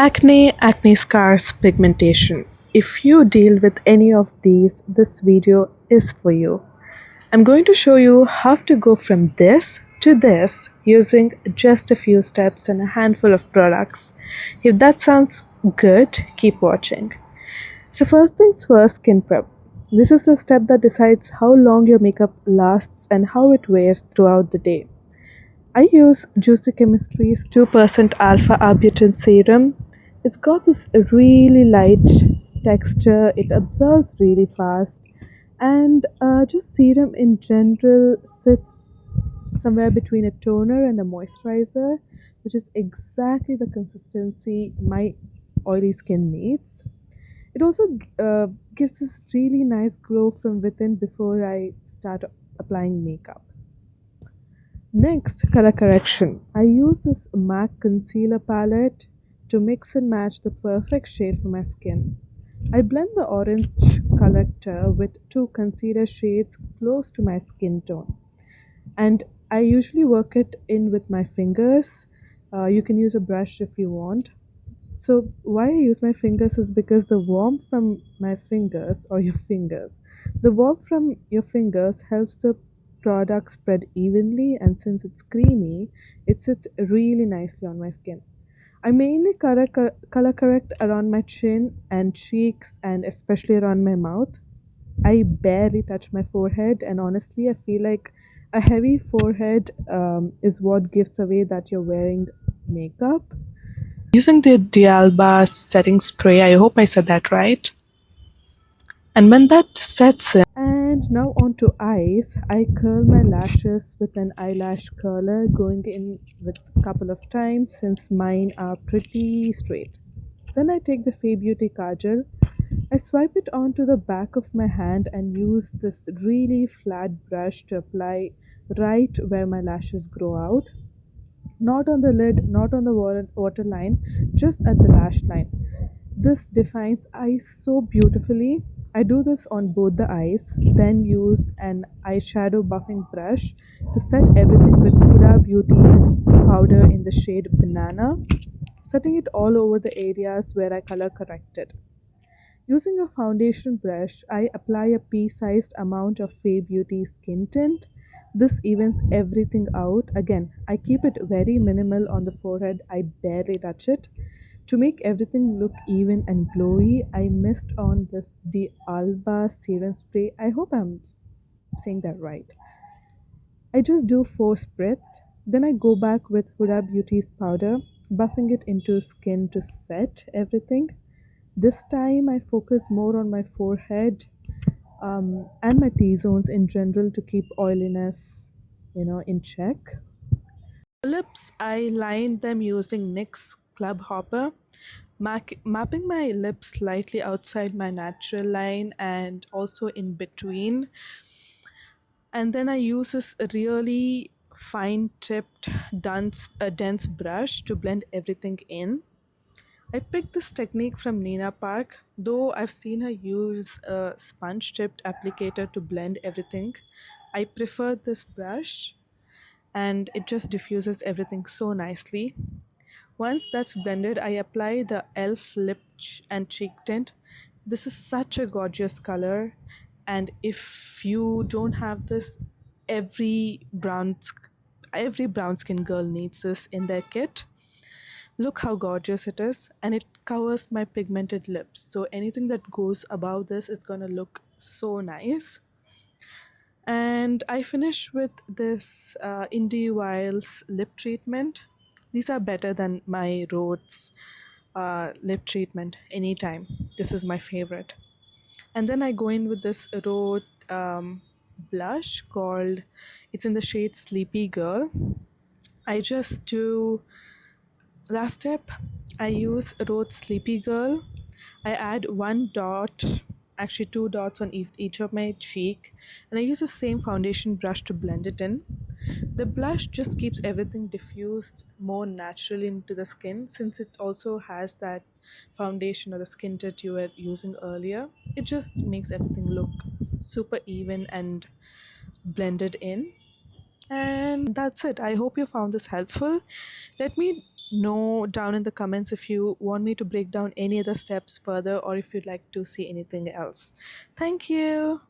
Acne scars, pigmentation. If you deal with any of these, this video is for you. I'm going to show you how to go from this to this using just a few steps and a handful of products. If that sounds good, keep watching. So first things first, skin prep. This is the step that decides how long your makeup lasts and how it wears throughout the day. I use Juicy Chemistry's 2% alpha arbutin serum. It's got this really light texture, it absorbs really fast, and just serum in general sits somewhere between a toner and a moisturizer, which is exactly the consistency my oily skin needs. It also gives this really nice glow from within before I start applying makeup. Next, color correction. I use this MAC concealer palette to mix and match the perfect shade for my skin. I blend the orange color with two concealer shades close to my skin tone, and I usually work it in with my fingers. You can use a brush if you want. So why I use my fingers is because the warmth from my fingers or your fingers, the warmth from your fingers helps the product spread evenly, and since it's creamy, it sits really nicely on my skin. I mainly color correct around my chin and cheeks and especially around my mouth. I barely touch my forehead, and honestly, I feel like a heavy forehead is what gives away that you're wearing makeup. Using the Dialba setting spray, I hope I said that right. And when that sets in, and now on to eyes, I curl my lashes with an eyelash curler, going in with a couple of times since mine are pretty straight. Then I take the Fae Beauty Kajal. I swipe it onto the back of my hand and use this really flat brush to apply right where my lashes grow out. Not on the lid, not on the waterline, just at the lash line. This defines eyes so beautifully. I do this on both the eyes, then use an eyeshadow buffing brush to set everything with Huda Beauty's powder in the shade Banana, setting it all over the areas where I color corrected. Using a foundation brush, I apply a pea-sized amount of Fae Beauty skin tint. This evens everything out. Again, I keep it very minimal on the forehead. I barely touch it. To make everything look even and glowy, I mist on this the Alba serum spray. I hope I'm saying that right. I just do 4 spritz. Then I go back with Huda Beauty's powder, buffing it into skin to set everything. This time I focus more on my forehead and my T-zones in general to keep oiliness, in check. Lips, I line them using NYX Club Hopper, mapping my lips slightly outside my natural line and also in between. And then I use this really fine tipped dense brush to blend everything in. I picked this technique from Nina Park, though I've seen her use a sponge tipped applicator to blend everything. I prefer this brush, and it just diffuses everything so nicely. Once that's blended, I apply the e.l.f. and cheek tint. This is such a gorgeous color, and if you don't have this, every every brown skin girl needs this in their kit. Look how gorgeous it is, and it covers my pigmented lips. So anything that goes above this is gonna look so nice. And I finish with this Indie Wiles lip treatment. These are better than my Rhodes lip treatment anytime. This is my favorite. And then I go in with this Rhode blush called, it's in the shade Sleepy Girl. I just do Last step, I use Rhodes Sleepy Girl. I add one dot, actually 2 dots on each of my cheek, and I use the same foundation brush to blend it in. The blush just keeps everything diffused more naturally into the skin since it also has that foundation or the skin tint you were using earlier. It just makes everything look super even and blended in. And that's it. I hope you found this helpful. Let me know down in the comments if you want me to break down any other steps further or if you'd like to see anything else. Thank you.